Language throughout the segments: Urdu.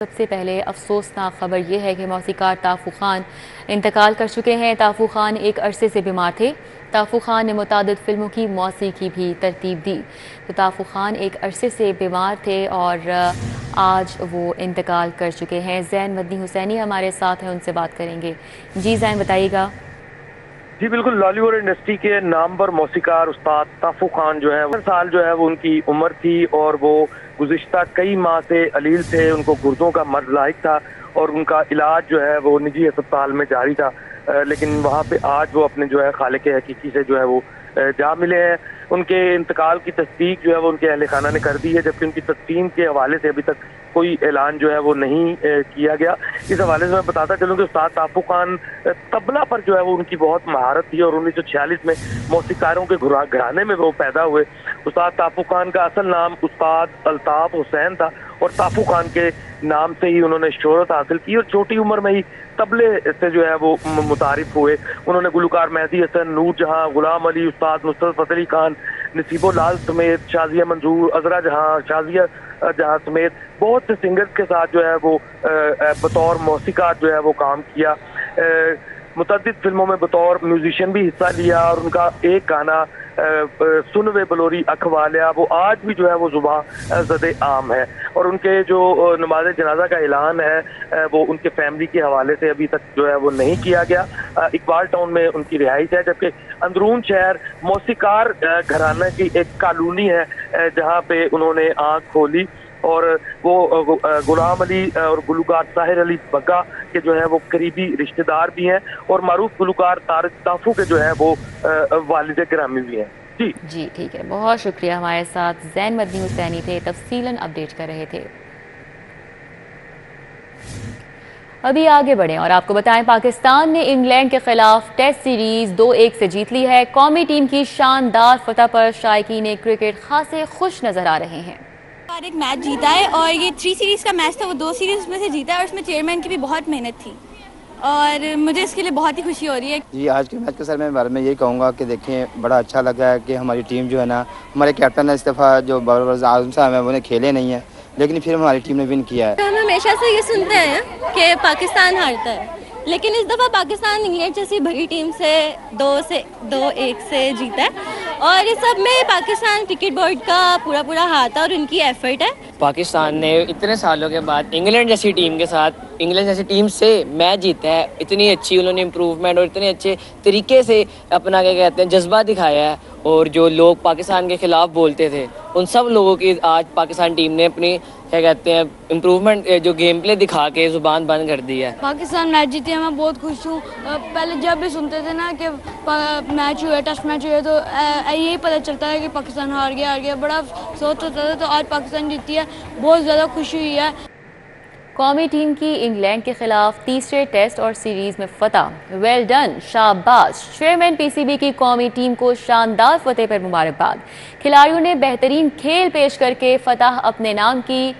سب سے پہلے افسوسناک خبر یہ ہے کہ موسیقار طافو خان انتقال کر چکے ہیں۔ طافو خان ایک عرصے سے بیمار تھے۔ طافو خان نے متعدد فلموں کی موسیقی بھی ترتیب دی۔ تو طافو خان ایک عرصے سے بیمار تھے اور آج وہ انتقال کر چکے ہیں۔ زین مدنی حسینی ہمارے ساتھ ہیں، ان سے بات کریں گے۔ جی زین، بتائیے گا۔ جی بالکل، لالی ووڈ انڈسٹری کے نامور موسیقار استاد طافو خان جو ہے 70 سال جو ہے وہ ان کی عمر تھی، اور وہ گزشتہ کئی ماہ سے علیل تھے۔ ان کو گردوں کا مرض لاحق تھا اور ان کا علاج جو ہے وہ نجی اسپتال میں جاری تھا، لیکن وہاں پہ آج وہ اپنے جو ہے خالق حقیقی سے جو ہے وہ جا ملے ہیں۔ ان کے انتقال کی تصدیق جو ہے وہ ان کے اہل خانہ نے کر دی ہے، جبکہ ان کی تدفین کے حوالے سے ابھی تک کوئی اعلان جو ہے وہ نہیں کیا گیا۔ اس حوالے سے میں بتاتا چلوں کہ استاد طافو خان طبلہ پر جو ہے وہ ان کی بہت مہارت تھی، اور 1946 میں موسیقاروں کے گھرانے میں وہ پیدا ہوئے۔ استاد طافو خان کا اصل نام استاد الطاف حسین تھا، اور طافو خان کے نام سے ہی انہوں نے شہرت حاصل کی، اور چھوٹی عمر میں ہی طبلے سے جو ہے وہ متعارف ہوئے۔ انہوں نے گلوکار مہدی حسن، نور جہاں، غلام علی، استاد نصرت فتح علی خان، نصیب العال سمیت، شازیہ منظور، عذرا جہاں، شازیہ جہاں سمیت بہت سے سنگرز کے ساتھ جو ہے وہ بطور موسیقار جو ہے وہ کام کیا۔ متعدد فلموں میں بطور میوزیشین بھی حصہ لیا، اور ان کا ایک گانا سنوے بلوری اکھوالیا وہ آج بھی جو ہے وہ زباں زد عام ہے، اور ان کے جو نماز جنازہ کا اعلان ہے وہ ان کے فیملی کے حوالے سے ابھی تک جو ہے وہ نہیں کیا گیا۔ اقبال ٹاؤن میں ان کی رہائش ہے، جبکہ اندرون شہر موسیقار گھرانہ کی ایک کالونی ہے جہاں پہ انہوں نے آنکھ کھولی، اور وہ غلام علی اور گلوکار طاہر علی بگا کے جو ہے وہ قریبی رشتہ دار بھی ہیں، اور معروف گلوکار طارق طافو کے جو ہے وہ والد گرامی بھی ہیں۔ جی ٹھیک ہے، بہت شکریہ۔ ہمارے ساتھ زین مدنی حسینی تھے، تفصیلاً اپڈیٹ کر رہے تھے۔ ابھی آگے بڑھیں اور آپ کو بتائیں، پاکستان نے انگلینڈ کے خلاف ٹیسٹ سیریز 2-1 سے جیت لی ہے۔ قومی ٹیم کی شاندار فتح پر شائقین کرکٹ خاصے خوش نظر آ رہے ہیں۔ ایک میچ جیتا ہے، اور یہ 3 سیریز کا میچ تھا، وہ 2 سیریز میں سے جیتا ہے، اور اس میں چیئرمین کی بھی بہت محنت تھی، اور مجھے اس کے لیے بہت ہی خوشی ہو رہی ہے۔ جی آج کے میچ کے سر میں بارے میں یہی کہوں گا کہ دیکھیں بڑا اچھا لگا ہے کہ ہماری ٹیم جو ہے نا، ہمارے کیپٹن نے استعفیٰ جو بابر اعظم صاحب ہیں وہ نے کھیلے نہیں ہیں، لیکن پھر ہماری ٹیم نے ون کیا ہے۔ ہم ہمیشہ سے یہ سنتے ہیں کہ پاکستان ہارتا ہے، لیکن اس دفعہ پاکستان انگلینڈ جیسی بڑی ٹیم سے 2-1 سے جیتا ہے، اور اس سب میں پاکستان کرکٹ بورڈ کا پورا ہاتھ ہے اور ان کی ایفرٹ ہے۔ پاکستان نے اتنے سالوں کے بعد انگلینڈ جیسی ٹیم کے ساتھ، انگلینڈ جیسی ٹیم سے میچ جیتا ہے۔ اتنی اچھی انہوں نے امپروومنٹ اور اتنے اچھے طریقے سے اپنا کیا کہتے ہیں جذبہ دکھایا ہے، اور جو لوگ پاکستان کے خلاف بولتے تھے ان سب لوگوں کی آج پاکستان ٹیم نے اپنی کیا کہتے ہیں امپروومنٹ جو گیم پلے دکھا کے زبان بند کر دی ہے۔ پاکستان میچ جیتے ہیں، میں بہت خوش ہوں۔ پہلے جب بھی سنتے تھے نا کہ میچ ہوئے، ٹیسٹ میچ ہوئے، تو یہی پتہ چلتا ہے کہ پاکستان ہار گیا، بڑا افسوس ہوتا تھا، تو آج پاکستان جیتی ہے، بہت زیادہ خوشی ہوئی ہے۔ قومی ٹیم کی انگلینڈ کے خلاف تیسرے ٹیسٹ اور سیریز میں فتح، ویل ڈن، شاباش۔ چیئرمین پی سی بی کی قومی ٹیم کو شاندار فتح پر مبارکباد۔ کھلاڑیوں نے بہترین کھیل پیش کر کے فتح اپنے نام کی۔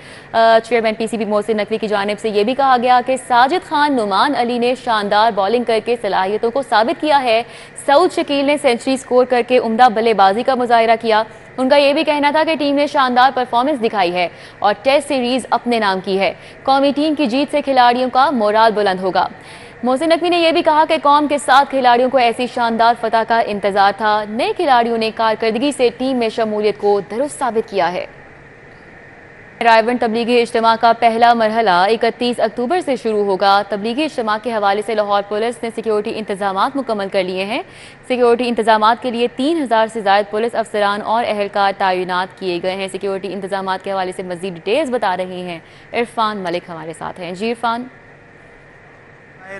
Chairman P C B Mohsin Naqvi کی جانب سے یہ بھی کہا گیا کہ ساجد خان، نعمان علی نے شاندار بولنگ کر کے صلاحیتوں کو ثابت کیا ہے۔ سعود شکیل نے سنچری سکور کر کے عمدہ بلے بازی کا مظاہرہ کیا۔ ان کا یہ بھی کہنا تھا کہ ٹیم نے شاندار پرفارمنس دکھائی ہے اور ٹیسٹ سیریز اپنے نام کی ہے۔ قومی ٹیم کی جیت سے کھلاڑیوں کا مورال بلند ہوگا۔ محسن نقوی نے یہ بھی کہا کہ قوم کے ساتھ کھلاڑیوں کو ایسی شاندار فتح کا انتظار تھا۔ نئے کھلاڑیوں نے کارکردگی سے ٹیم میں شمولیت کو درست ثابت کیا ہے۔ رائیونڈ تبلیغی اجتماع کا پہلا مرحلہ 31 اکتوبر سے شروع ہوگا۔ تبلیغی اجتماع کے حوالے سے لاہور پولیس نے سیکیورٹی انتظامات مکمل کر لیے ہیں۔ سیکیورٹی انتظامات کے لیے 3000 سے زائد پولیس افسران اور اہلکار تعینات کیے گئے ہیں۔ سیکیورٹی انتظامات کے حوالے سے مزید ڈیٹیلز بتا رہی ہیں عرفان ملک ہمارے ساتھ ہیں۔ جی عرفان۔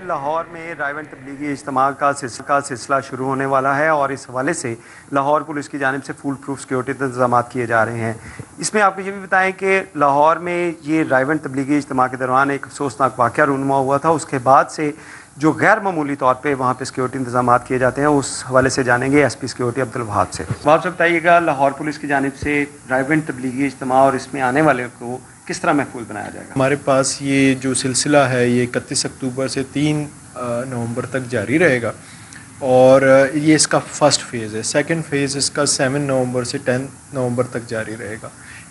لاہور میں رائیونڈ تبلیغی اجتماع کا سلسلہ شروع ہونے والا ہے، اور اس حوالے سے لاہور پولیس کی جانب سے فول پروف سیکیورٹی انتظامات کیے جا رہے ہیں۔ اس میں آپ کو یہ بھی بتائیں کہ لاہور میں یہ رائیونڈ تبلیغی اجتماع کے دوران ایک افسوسناک واقعہ رونما ہوا تھا، اس کے بعد سے جو غیر معمولی طور پہ وہاں پہ سیکیورٹی انتظامات کیے جاتے ہیں، اس حوالے سے جانیں گے ایس پی سیکیورٹی عبدالوہاب سے۔ آپ سے بتائیے گا لاہور پولیس کی جانب سے رائیونڈ تبلیغی اجتماع اور اس میں آنے والے کو کس طرح محفوظ بنایا جائے گا؟ ہمارے پاس یہ جو سلسلہ ہے یہ 31 اکتوبر سے 3 نومبر تک جاری رہے گا، اور یہ اس کا فرسٹ فیز ہے۔ سیکنڈ فیز اس کا 7 نومبر سے 10 نومبر تک جاری رہے گا۔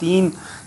3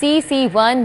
CC1,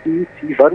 CC1,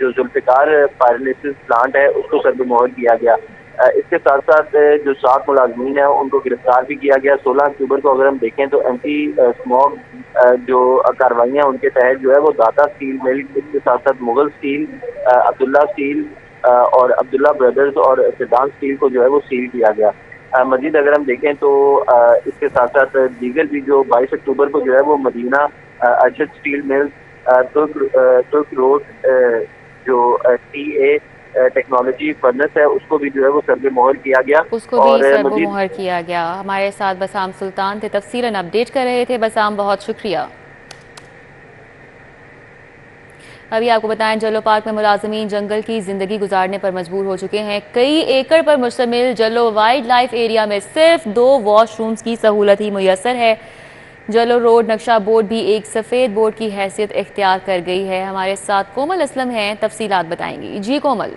جو ذوالفقار پائرلیسس پلانٹ ہے اس کو سرب مہر کیا گیا۔ اس کے ساتھ ساتھ جو 7 ملازمین ہیں ان کو گرفتار بھی کیا گیا۔ 16 اکتوبر کو اگر ہم دیکھیں تو اینٹی اسموگ جو کارروائیاں ان کے تحت جو ہے وہ داتا اسٹیل مل، اس کے ساتھ ساتھ مغل اسٹیل، عبداللہ اسٹیل اور عبداللہ برادرز اور سیدان اسٹیل کو جو ہے وہ سیل کیا گیا۔ مزید اگر ہم دیکھیں تو اس کے ساتھ ساتھ دیگر بھی جو 22 اکتوبر کو جو ہے وہ مدینہ ارشد اسٹیل مل، ترک روڈ جو TA ٹیکنالوجی فرنس ہے اس کو بھی جو ہے وہ سرب مہر کیا گیا، اس کو بھی سرب مہر کیا گیا۔ ہمارے ساتھ بسام سلطان تھے، تفصیلاً اپڈیٹ کر رہے تھے۔ بسام بہت شکریہ۔ ابھی آپ کو بتائیں جلو پارک میں ملازمین جنگل کی زندگی گزارنے پر مجبور ہو چکے ہیں۔ کئی ایکڑ پر مشتمل جلو وائلڈ لائف ایریا میں صرف 2 واش رومز کی سہولت ہی میسر ہے۔ جلو روڈ نقشہ بورڈ بھی ایک سفید بورڈ کی حیثیت اختیار کر گئی ہے۔ ہمارے ساتھ کومل اسلم ہیں، تفصیلات بتائیں گی۔ جی کومل۔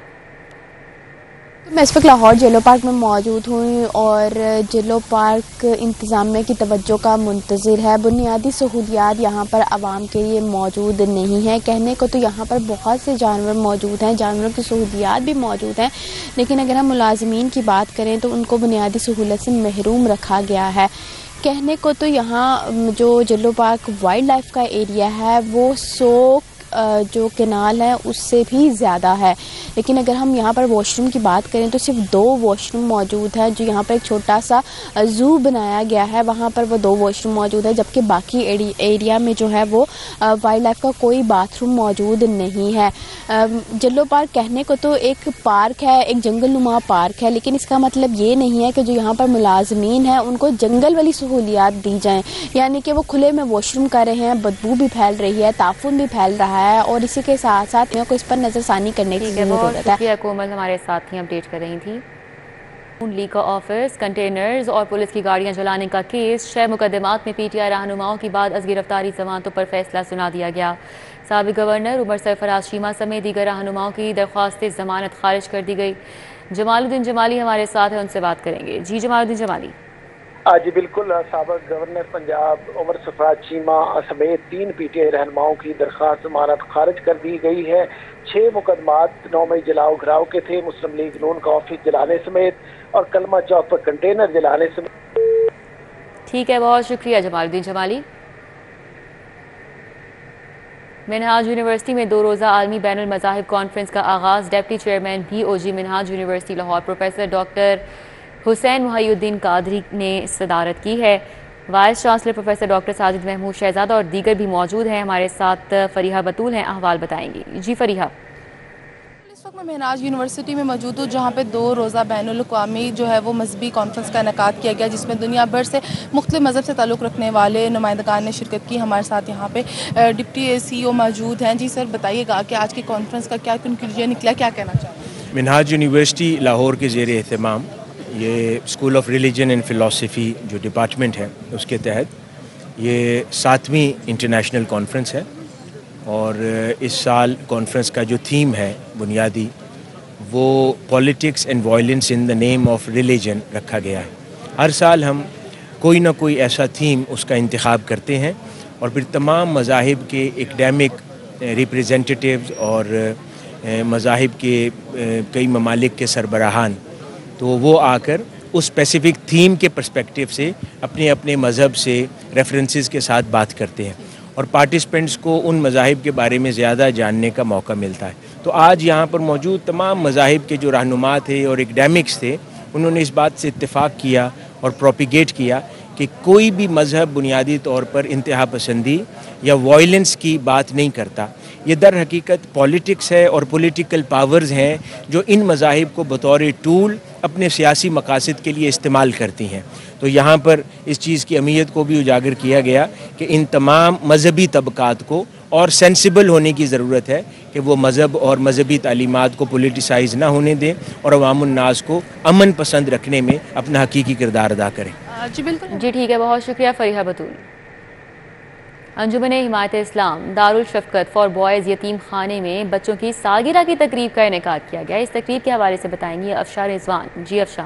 میں اس وقت لاہور جیلو پارک میں موجود ہوں اور جیلو پارک انتظامیہ کی توجہ کا منتظر ہے۔ بنیادی سہولیات یہاں پر عوام کے لیے موجود نہیں ہیں۔ کہنے کو تو یہاں پر بہت سے جانور موجود ہیں، جانوروں کی سہولیات بھی موجود ہیں، لیکن اگر ہم ملازمین کی بات کریں تو ان کو بنیادی سہولت سے محروم رکھا گیا ہے۔ کہنے کو تو یہاں جو جیلو پارک وائلڈ لائف کا ایریا ہے وہ 100 جو کنال ہے اس سے بھی زیادہ ہے، لیکن اگر ہم یہاں پر واش روم کی بات کریں تو صرف 2 واش روم موجود ہیں۔ جو یہاں پر ایک چھوٹا سا زو بنایا گیا ہے وہاں پر وہ 2 واش روم موجود ہے، جبکہ باقی ایریا میں جو ہے وہ وائلڈ لائف کا کوئی باتھ روم موجود نہیں ہے۔ جلو پارک کہنے کو تو ایک پارک ہے، ایک جنگل نما پارک ہے، لیکن اس کا مطلب یہ نہیں ہے کہ جو یہاں پر ملازمین ہیں ان کو جنگل والی سہولیات دی جائیں، یعنی کہ وہ کھلے میں واش روم کر رہے ہیں، بدبو بھی پھیل رہی ہے، تعفن بھی پھیل رہا ہے، اور اسی کے ساتھ ساتھ کو اس پر نظر ثانی کرنے کی ضرورت ہے۔ بہت شکریہ کومل، ہمارے ساتھ ہی اپڈیٹ کر رہی تھی۔ لیگ کا آفس، کنٹینرز اور پولیس کی گاڑیاں جلانے کا کیس، 6 مقدمات میں PTI رہنماؤں کی بعد از گرفتاری ضمانتوں پر فیصلہ سنا دیا گیا۔ سابق گورنر عمر سرفراز چیمہ سمیت دیگر رہنماؤں کی درخواست ضمانت خارج کر دی گئی۔ جمال الدین جمالی ہمارے ساتھ ہیں، ان سے بات کریں گے۔ جی جمال الدین جمالی۔ جی بالکل، سابق گورنر پنجاب عمر سرفراز چیمہ سمیت 3 PTI رہنماؤں کی درخواست ضمانت خارج کر دی گئی ہے۔ 6 مقدمات 9 مئی جلاؤ گھراؤ کے تھے، مسلم لیگ نون کا آفس جلانے سمیت اور کلمہ چوک پر کنٹینر جلانے سمیت۔ ٹھیک ہے، بہت شکریہ جمال الدین جمالی۔ منہاج یونیورسٹی میں 2 روزہ عالمی بین المذاہب کانفرنس کا آغاز، deputy chairman BOG Minhaj university Lahore professor doctor Hussain Mohiuddin Qadri نے صدارت کی ہے۔ Vice chancellor professor doctor Sajid Mahmood Shahzada اور دیگر بھی موجود ہیں۔ ہمارے ساتھ فریحہ بطول ہیں، احوال بتائیں گی۔ جی فریحہ۔ اس وقت میں منہاج یونیورسٹی میں موجود ہوں، جہاں پہ 2 روزہ بین الاقوامی جو ہے وہ مذہبی کانفرنس کا انعقاد کیا گیا، جس میں دنیا بھر سے مختلف مذہب سے تعلق رکھنے والے نمائندگان نے شرکت کی۔ ہمارے ساتھ یہاں پہ ڈپٹی CEO موجود ہیں۔ جی سر، بتائیے گا کہ آج کی کانفرنس کا کیا کنکلوژن نکلا، کیا کہنا چاہتے ہیں؟ منہاج یونیورسٹی لاہور کے زیر اہتمام یہ school of religion and philosophy جو ڈپارٹمنٹ ہے اس کے تحت یہ 7ویں انٹرنیشنل کانفرنس ہے، اور اس سال کانفرنس کا جو تھیم ہے بنیادی وہ politics and violence in the name of religion رکھا گیا ہے۔ ہر سال ہم کوئی نہ کوئی ایسا تھیم اس کا انتخاب کرتے ہیں، اور پھر تمام مذاہب کے ایکڈیمک ریپریزنٹیٹیوز اور مذاہب کے کئی ممالک کے سربراہان تو وہ آ کر اس اسپیسیفک تھیم کے پرسپیکٹیو سے اپنے اپنے مذہب سے ریفرنسز کے ساتھ بات کرتے ہیں، اور پارٹیسپینٹس کو ان مذاہب کے بارے میں زیادہ جاننے کا موقع ملتا ہے۔ تو آج یہاں پر موجود تمام مذاہب کے جو رہنما تھے اور ایکڈیمکس تھے، انہوں نے اس بات سے اتفاق کیا اور پروپیگیٹ کیا کہ کوئی بھی مذہب بنیادی طور پر انتہا پسندی یا وائلنس کی بات نہیں کرتا۔ یہ در حقیقت پولیٹکس ہے اور پولیٹیکل پاورز ہیں جو ان مذاہب کو بطور ٹول اپنے سیاسی مقاصد کے لیے استعمال کرتی ہیں۔ تو یہاں پر اس چیز کی اہمیت کو بھی اجاگر کیا گیا کہ ان تمام مذہبی طبقات کو اور سینسیبل ہونے کی ضرورت ہے کہ وہ مذہب اور مذہبی تعلیمات کو پولیٹیسائز نہ ہونے دیں اور عوام الناس کو امن پسند رکھنے میں اپنا حقیقی کردار ادا کریں۔ جی بالکل، جی ٹھیک ہے، بہت شکریہ فریحہ بطول۔ انجمن حمایت اسلام دارالشفقت فار بوائز یتیم خانے میں بچوں کی سالگرہ کی تقریب کا انعقاد کیا گیا۔ اس تقریب کے حوالے سے بتائیں گے افشا رضوان۔ جی افشا۔